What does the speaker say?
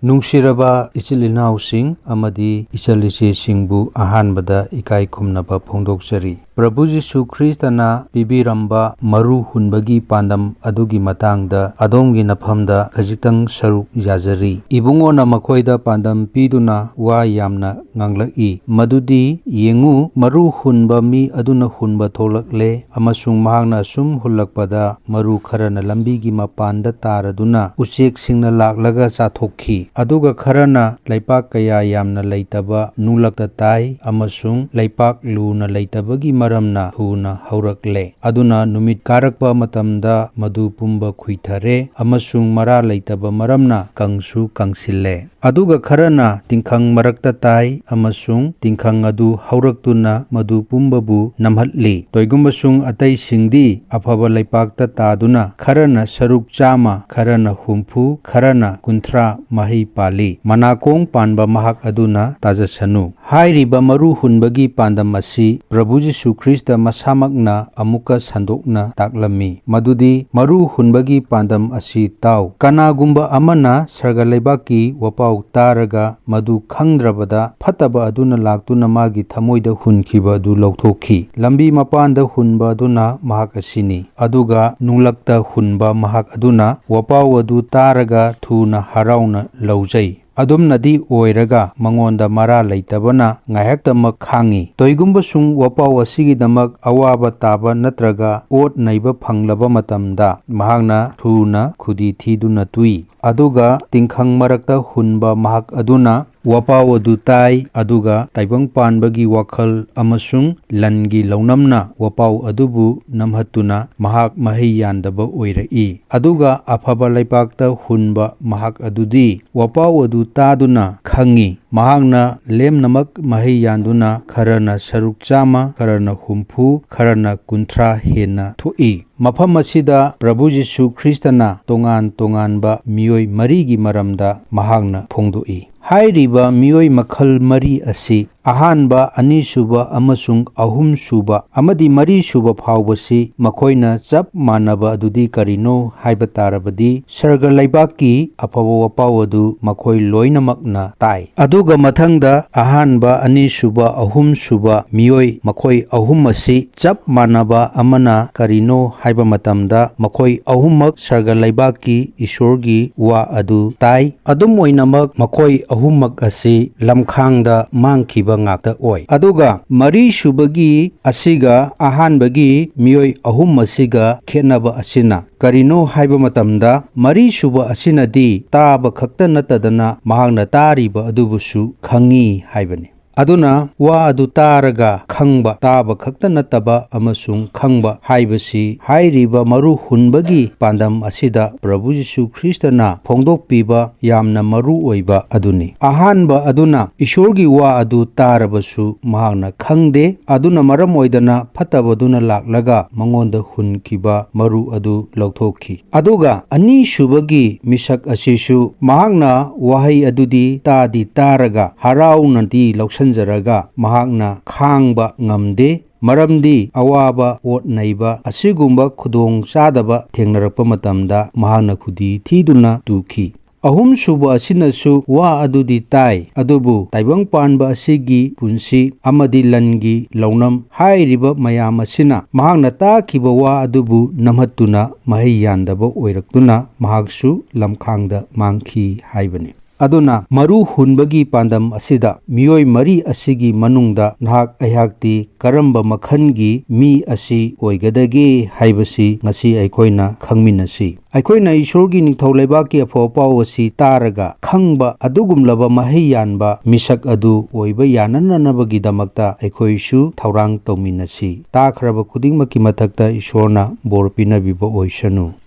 ꯅꯨꯡꯁꯤꯔꯕ ꯏꯆꯤꯜ ꯏꯅꯥꯎꯁꯤꯡ ꯑꯃꯗꯤ ꯏꯆꯜ ꯏꯆꯦꯁꯤꯡꯕꯨ ꯑꯍꯥꯟꯕꯗ ꯏꯀꯥꯏ ꯈꯨꯝꯅꯕ ꯐꯣꯡꯗꯣꯛꯆꯔꯤ꯫ ꯄ꯭ꯔꯚꯨ ꯖꯤꯁꯨ ꯈ꯭ꯔꯤꯁꯇꯅ ꯄꯤꯕꯤꯔꯝꯕ ꯃꯔꯨ ꯍꯨꯟꯕꯒꯤ ꯄꯥꯟꯗꯝ ꯑꯗꯨꯒꯤ ꯃꯇꯥꯡꯗ ꯑꯗꯣꯝꯒꯤ ꯅꯐꯝꯗ ꯈꯖꯤꯛꯇꯪ ꯁꯔꯨꯛ ꯌꯥꯖꯔꯤ꯫ ꯏꯕꯨꯡꯉꯣꯅ ꯃꯈꯣꯏꯗ ꯄꯥꯟꯗꯝ ꯄꯤꯗꯨꯅ ꯋꯥ ꯌꯥꯝꯅ ꯉꯥꯡꯂꯛꯏ, ꯃꯗꯨꯗꯤ ꯌꯦꯡꯉꯨ, ꯃꯔꯨ ꯍꯨꯟꯕ ꯃꯤ ꯑꯗꯨꯅ ꯍꯨꯟꯕ ꯊꯣꯛꯂꯛꯂꯦ ꯑꯃꯁꯨꯡ ꯃꯍꯥꯛꯅ ꯑꯁꯨꯝ ꯍꯨꯜꯂꯛꯄꯗ ꯃꯔꯨ ꯈꯔꯅ ꯂꯝꯕꯤꯒꯤ ꯃꯄꯥꯟꯗ ꯇꯥꯔꯗꯨꯅ ꯎꯆꯦꯛꯁꯤꯡꯅ ꯂꯥꯛꯂꯒ ꯆꯥꯊꯣꯛꯈꯤ, ꯑꯗꯨꯒ ꯈꯔꯅ ꯂꯩꯄꯥꯛ ꯀꯌꯥ ꯌꯥꯝꯅ ꯂꯩꯇꯕ ꯅꯨꯡꯂꯛꯇ ꯇꯥꯏ ꯑꯃꯁꯨꯡ ꯂꯩꯄꯥꯛ ꯂꯨꯅ ꯂꯩꯇꯕꯒꯤ ꯃꯔꯝꯅ ꯊꯨꯅ ꯍꯧꯔꯛꯂꯦ꯫ ꯑꯗꯨꯅ ꯅꯨꯃꯤꯠ ꯀꯥꯔꯛꯄ ꯃꯇꯝꯗ ꯃꯗꯨ ꯄꯨꯝꯕ ꯈꯨꯏꯊꯔꯦ ꯑꯃꯁꯨꯡ ꯃꯔꯥ ꯂꯩꯇꯕ ꯃꯔꯝꯅ ꯀꯪꯁꯨ ꯀꯪꯁꯤꯜꯂꯦ꯫ ꯑꯗꯨꯒ ꯈꯔꯅ ꯇꯤꯡꯈꯪ ꯃꯔꯛꯇ ꯇꯥꯏ ꯑꯃꯁꯨꯡ ꯇꯤꯡꯈꯪ ꯑꯗꯨ ꯍꯧꯔꯛꯇꯨꯅ ꯃꯗꯨ ꯄꯨꯝꯕꯕꯨ ꯅꯝꯍꯠꯂꯤ꯫ ꯇꯣꯏꯒꯨꯝꯕꯁꯨꯡ ꯑꯇꯩꯁꯤꯡꯗꯤ ꯑꯐꯕ ꯂꯩꯄꯥꯛꯇ ꯇꯥꯗꯨꯅ ꯈꯔꯅ ꯁꯔꯨꯛ 100, ꯈꯔꯅ 70, ꯈꯔꯅ 30 ꯃꯍꯩ ꯄꯥꯜꯂꯤ꯫ ꯃꯅꯥꯀꯣꯡ ꯄꯥꯟꯕ ꯃꯍꯥꯛ ꯑꯗꯨꯅ ꯇꯥꯖꯁꯅꯨ꯫ ꯍꯥꯏꯔꯤꯕ ꯃꯔꯨ ꯍꯨꯟꯕꯒꯤ ꯄꯥꯟꯗꯝ ꯑꯁꯤ ꯄ꯭ꯔꯚꯨ ꯖꯤꯁꯨ ꯈ꯭ꯔꯤꯁꯇ ꯃꯁꯥꯃꯛꯅ ꯑꯃꯨꯛꯀ ꯁꯟꯗꯣꯛꯅ ꯇꯥꯛꯂꯝꯃꯤ, ꯃꯗꯨꯗꯤ ꯃꯔꯨ ꯍꯨꯟꯕꯒꯤ ꯄꯥꯟꯗꯝ ꯑꯁꯤ ꯇꯥꯎ꯫ ꯀꯅꯥꯒꯨꯝꯕ ꯑꯃꯅ ꯁꯔꯒ ꯂꯩꯕꯥꯛꯀꯤ ꯋꯥꯄꯥꯎ ꯇꯥꯔꯒ ꯃꯗꯨ ꯈꯪꯗ꯭ꯔꯕꯗ ꯐꯠꯇꯕ ꯑꯗꯨꯅ ꯂꯥꯛꯇꯨꯅ ꯃꯥꯒꯤ ꯊꯃꯣꯏꯗ ꯍꯨꯟꯈꯤꯕ ꯑꯗꯨ ꯂꯧꯊꯣꯛꯈꯤ꯫ ꯂꯝꯕꯤ ꯃꯄꯥꯟꯗ ꯍꯨꯟꯕ ꯑꯗꯨꯅ ꯃꯍꯥꯛ ꯑꯁꯤꯅꯤ, ꯑꯗꯨꯒ ꯅꯨꯡꯂꯛꯇ ꯍꯨꯟꯕ ꯃꯍꯥꯛ ꯑꯗꯨꯅ ꯋꯥꯄꯥꯎ ꯑꯗꯨ ꯇꯥꯔꯒ ꯊꯨꯅ ꯍꯔꯥꯎꯅ ꯂꯧꯖꯩ꯫ ꯑꯗꯨꯝꯅꯗꯤ ꯑꯣꯏꯔꯒ ꯃꯉꯣꯟꯗ ꯃꯔꯥ ꯂꯩꯇꯕꯅ ꯉꯥꯏꯍꯥꯛꯇꯃꯛ ꯈꯥꯡꯉꯤ꯫ ꯇꯣꯏꯒꯨꯝꯕꯁꯨꯡ ꯋꯥꯄꯥꯎ ꯑꯁꯤꯒꯤꯗꯃꯛ ꯑꯋꯥꯕ ꯇꯥꯕ ꯅꯠꯇ꯭ꯔꯒ ꯑꯣꯠ ꯅꯩꯕ ꯐꯪꯂꯕ ꯃꯇꯝꯗ ꯃꯍꯥꯛꯅ ꯊꯨꯅ ꯈꯨꯗꯤ ꯊꯤꯗꯨꯅ ꯇꯨꯏ꯫ ꯑꯗꯨꯒ ꯇꯤꯡꯈꯪ ꯃꯔꯛꯇ ꯍꯨꯟꯕ ꯃꯍꯥꯛ ꯑꯗꯨꯅ ꯋꯥꯄꯥꯎ ꯑꯗꯨ ꯇꯥꯏ, ꯑꯗꯨꯒ ꯇꯥꯏꯕꯪꯄꯥꯟꯕꯒꯤ ꯋꯥꯈꯜ ꯑꯃꯁꯨꯡ ꯂꯟꯒꯤ ꯂꯧꯅꯝꯅ ꯋꯥꯄꯥꯎ ꯑꯗꯨꯕꯨ ꯅꯝꯍꯠꯇꯨꯅ ꯃꯍꯥꯛ ꯃꯍꯩ ꯌꯥꯟꯗꯕ ꯑꯣꯏꯔꯛꯏ꯫ ꯑꯗꯨꯒ ꯑꯐꯕ ꯂꯩꯄꯥꯛꯇ ꯍꯨꯟꯕ ꯃꯍꯥꯛ ꯑꯗꯨꯗꯤ ꯋꯥꯄꯥꯎ ꯑꯗꯨ ꯇꯥꯗꯨꯅ ꯈꯪꯉꯤ, ꯃꯍꯥꯛꯅ ꯂꯦꯝꯅꯃꯛ ꯃꯍꯩ ꯌꯥꯟꯗꯨꯅ ꯈꯔꯅ ꯁꯔꯨꯛ 100, ꯈꯔꯅ 70, ꯈꯔꯅ 30 ꯍꯦꯟꯅ ꯊꯣꯛꯏ꯫ ꯃꯐꯝ ꯑꯁꯤꯗ ꯄ꯭ꯔꯚꯨ ꯖꯤꯁꯨ ꯈ꯭ꯔꯤꯁꯇꯅ ꯇꯣꯉꯥꯟ ꯇꯣꯉꯥꯟꯕ ꯃꯤꯑꯣꯏ 4ꯒꯤ ꯃꯔꯝꯗ ꯃꯍꯥꯛꯅ ꯐꯣꯡꯗꯣꯛꯏ꯫ ꯍꯥꯏꯔꯤꯕ ꯃꯤꯑꯣꯏ ꯃꯈꯜ 4 ꯑꯁꯤ ꯑꯍꯥꯟꯕ, ꯑꯅꯤꯁꯨꯕ ꯑꯃꯁꯨꯡ ꯑꯍꯨꯝꯁꯨꯕ ꯑꯃꯗꯤ 4ꯁꯨꯕ ꯐꯥꯎꯕꯁꯤ ꯃꯈꯣꯏꯅ ꯆꯞ ꯃꯥꯟꯅꯕ ꯑꯗꯨꯗꯤ ꯀꯔꯤꯅꯣ ꯍꯥꯏꯕ ꯇꯥꯔꯕꯗꯤ ꯁꯔꯒ ꯂꯩꯕꯥꯛꯀꯤ ꯑꯐꯕ ꯋꯥꯄꯥꯎ ꯑꯗꯨ ꯃꯈꯣꯏ ꯂꯣꯏꯅꯃꯛꯅ ꯇꯥꯏ꯫ ꯑꯗꯨꯒ ꯃꯊꯪꯗ ꯑꯍꯥꯟꯕ, ꯑꯅꯤꯁꯨꯕ, ꯑꯍꯨꯝꯁꯨꯕ ꯃꯤꯑꯣꯏ ꯃꯈꯣꯏ 3 ꯑꯁꯤ ꯆꯞ ꯃꯥꯟꯅꯕ ꯑꯃꯅ ꯀꯔꯤꯅꯣ ꯍꯥꯏꯕ ꯃꯇꯝꯗ ꯃꯈꯣꯏ 3ꯃꯛ ꯁꯔꯒ ꯂꯩꯕꯥꯛꯀꯤ ꯏꯁꯣꯔꯒꯤ ꯋꯥ ꯑꯗꯨ ꯇꯥꯏ꯫ ꯑꯗꯨꯝ ꯑꯣꯏꯅꯃꯛ ꯃꯈꯣꯏ 3ꯃꯛ ꯑꯁꯤ ꯂꯝꯈꯥꯡꯗ ꯃꯥꯡꯈꯤꯕ ꯉꯥꯛꯇ ꯑꯣꯏ꯫ ꯑꯗꯨꯒ 4ꯁꯨꯕꯒꯤ ꯑꯁꯤꯒ ꯑꯍꯥꯟꯕꯒꯤ ꯃꯤꯑꯣꯏ 3 ꯑꯁꯤꯒ ꯈꯦꯠꯅꯕ ꯑꯁꯤꯅ ꯀꯔꯤꯅꯣ ꯍꯥꯏꯕ ꯃꯇꯝꯗ 4ꯁꯨꯕ ꯑꯁꯤꯅꯗꯤ ꯇꯥꯕ ꯈꯛꯇ ꯅꯠꯇꯗꯅ ꯃꯍꯥꯛꯅ ꯇꯥꯔꯤꯕ ꯑꯗꯨꯕꯨꯁꯨ ꯈꯪꯉꯤ ꯍꯥꯏꯕꯅꯤ꯫ ꯑꯗꯨꯅ ꯋꯥ ꯑꯗꯨ ꯇꯥꯔꯒ ꯈꯪꯕ, ꯇꯥꯕ ꯈꯛꯇ ꯅꯠꯇꯕ ꯑꯃꯁꯨꯡ ꯈꯪꯕ ꯍꯥꯏꯕꯁꯤ ꯍꯥꯏꯔꯤꯕ ꯃꯔꯨ ꯍꯨꯟꯕꯒꯤ ꯄꯥꯟꯗꯝ ꯑꯁꯤꯗ ꯄ꯭ꯔꯚꯨ ꯖꯤꯁꯨ ꯈ꯭ꯔꯤꯁꯇꯅ ꯐꯣꯡꯗꯣꯛꯄꯤꯕ ꯌꯥꯝꯅ ꯃꯔꯨ ꯑꯣꯏꯕ ꯑꯗꯨꯅꯤ꯫ ꯑꯍꯥꯟꯕ ꯑꯗꯨꯅ ꯏꯁꯣꯔꯒꯤ ꯋꯥ ꯑꯗꯨ ꯇꯥꯔꯕꯁꯨ ꯃꯍꯥꯛꯅ ꯈꯪꯗꯦ, ꯑꯗꯨꯅ ꯃꯔꯝ ꯑꯣꯏꯗꯅ ꯐꯠꯇꯕꯗꯨꯅ ꯂꯥꯛꯂꯒ ꯃꯉꯣꯟꯗ ꯍꯨꯟꯈꯤꯕ ꯃꯔꯨ ꯑꯗꯨ ꯂꯧꯊꯣꯛꯈꯤ꯫ ꯑꯗꯨꯒ ꯑꯅꯤꯁꯨꯕꯒꯤ ꯃꯤꯁꯛ ꯑꯁꯤꯁꯨ ꯃꯍꯥꯛꯅ ꯋꯥꯍꯩ ꯑꯗꯨꯗꯤ ꯇꯥꯗꯤ ꯇꯥꯔꯒ ꯍꯔꯥꯎꯅꯗꯤ ꯂꯧꯁꯤꯟꯖꯔꯒ ꯃꯍꯥꯛꯅ ꯈꯥꯡꯕ ꯉꯝꯗꯦ, ꯃꯔꯝꯗꯤ ꯑꯋꯥꯕ, ꯑꯣꯠ ꯅꯩꯕ ꯑꯁꯤꯒꯨꯝꯕ ꯈꯨꯗꯣꯡ ꯆꯥꯗꯕ ꯊꯦꯡꯅꯔꯛꯄ ꯃꯇꯝꯗ ꯃꯍꯥꯛꯅ ꯈꯨꯗꯤ ꯊꯤꯗꯨꯅ ꯇꯨꯈꯤ꯫ ꯑꯍꯨꯝꯁꯨꯕ ꯑꯁꯤꯅꯁꯨ ꯋꯥ ꯑꯗꯨꯗꯤ ꯇꯥꯏ, ꯑꯗꯨꯕꯨ ꯇꯥꯏꯕꯪꯄꯥꯟꯕ ꯑꯁꯤꯒꯤ ꯄꯨꯟꯁꯤ ꯑꯃꯗꯤ ꯂꯟꯒꯤ ꯂꯧꯅꯝ ꯍꯥꯏꯔꯤꯕ ꯃꯌꯥꯝ ꯑꯁꯤꯅ ꯃꯍꯥꯛꯅ ꯇꯥꯈꯤꯕ ꯋꯥ ꯑꯗꯨꯕꯨ ꯅꯝꯍꯠꯇꯨꯅ ꯃꯍꯩ ꯌꯥꯟꯗꯕ ꯑꯣꯏꯔꯛꯇꯨꯅ ꯃꯍꯥꯛꯁꯨ ꯂꯝꯈꯥꯡꯗ ꯃꯥꯡꯈꯤ ꯍꯥꯏꯕꯅꯤ꯫ ꯑꯗꯨꯅ ꯃꯔꯨ ꯍꯨꯟꯕꯒꯤ ꯄꯥꯟꯗꯝ ꯑꯁꯤꯗ ꯃꯤꯑꯣꯏ 4 ꯑꯁꯤꯒꯤ ꯃꯅꯨꯡꯗ ꯑꯩꯍꯥꯛꯇꯤ ꯀꯔꯝꯕ ꯃꯈꯜꯒꯤ ꯃꯤ ꯑꯁꯤ ꯑꯣꯏꯒꯗꯒꯦ ꯍꯥꯏꯕꯁꯤ ꯉꯁꯤ ꯑꯩꯈꯣꯏꯅ ꯈꯪꯃꯤꯟꯅꯁꯤ꯫ ꯑꯩꯈꯣꯏꯅ ꯏꯁꯣꯔꯒꯤ ꯅꯤꯡꯊꯧ ꯂꯩꯕꯥꯛꯀꯤ ꯑꯐꯕ ꯄꯥꯎ ꯑꯁꯤ ꯇꯥꯔꯒ ꯈꯪꯕ ꯑꯗꯨꯒꯨꯝꯂꯕ ꯃꯍꯩ ꯌꯥꯟꯕ ꯃꯤꯁꯛ ꯑꯗꯨ ꯑꯣꯏꯕ ꯌꯥꯅꯅꯕꯒꯤꯗꯃꯛꯇ ꯑꯩꯈꯣꯏꯁꯨ ꯊꯧꯔꯥꯡ ꯇꯧꯃꯤꯟꯅꯁꯤ꯫ ꯇꯥꯈ꯭ꯔꯕ ꯈꯨꯗꯤꯡꯃꯛꯀꯤ ꯃꯊꯛꯇ ꯏꯁꯣꯔꯅ ꯕꯣꯔ ꯄꯤꯅꯕꯤꯕ ꯑꯣꯏꯁꯅꯨ꯫